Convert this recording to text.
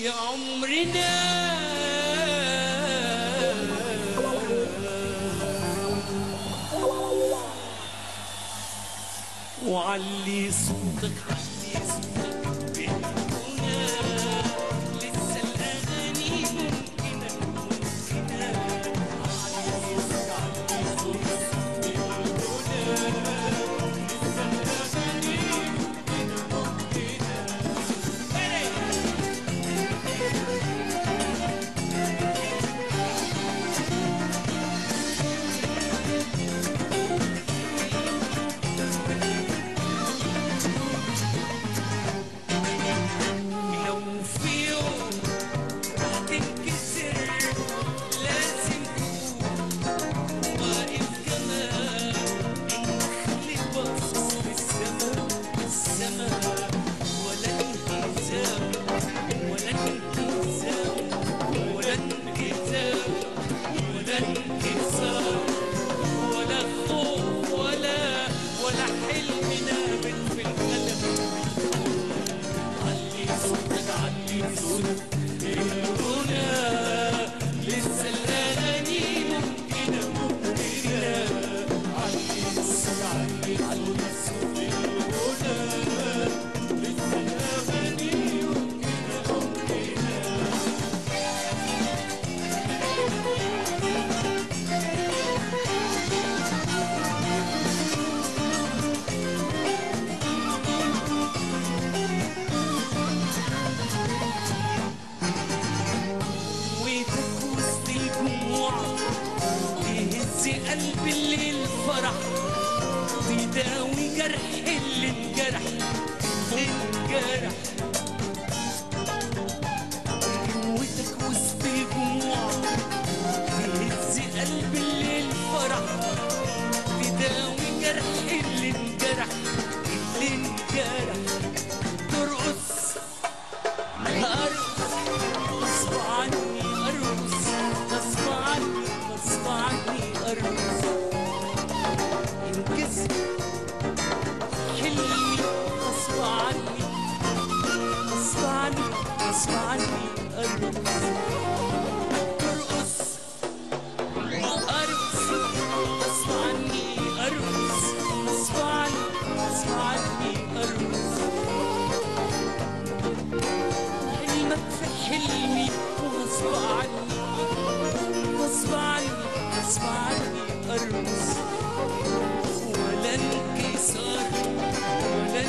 عمرنا وعلي صوتك علي صوتك بهنا لسه الأغاني ممكنة ممكنة علي صوتك علي صوتك بهنا لسه الأغاني ممكنة ممكنة قلب الليل فرح تداوي جرح اللي انجرح اللي انجرح قوتك وسط الجموع تهز قلب الليل فرح تداوي جرح اللي انجرح اللي انجرح ترقص ارقص غصب عني ارقص غصب عني غصب عني ارقص انكسر حلمي غصب عني غصب عني غصب عني ارقص ترقص ارقص غصب عني ارقص غصب عني غصب عني ارقص حلمك في حلمي وغصب عني غصب عني غصب عني ارقص ولا انكسار ولا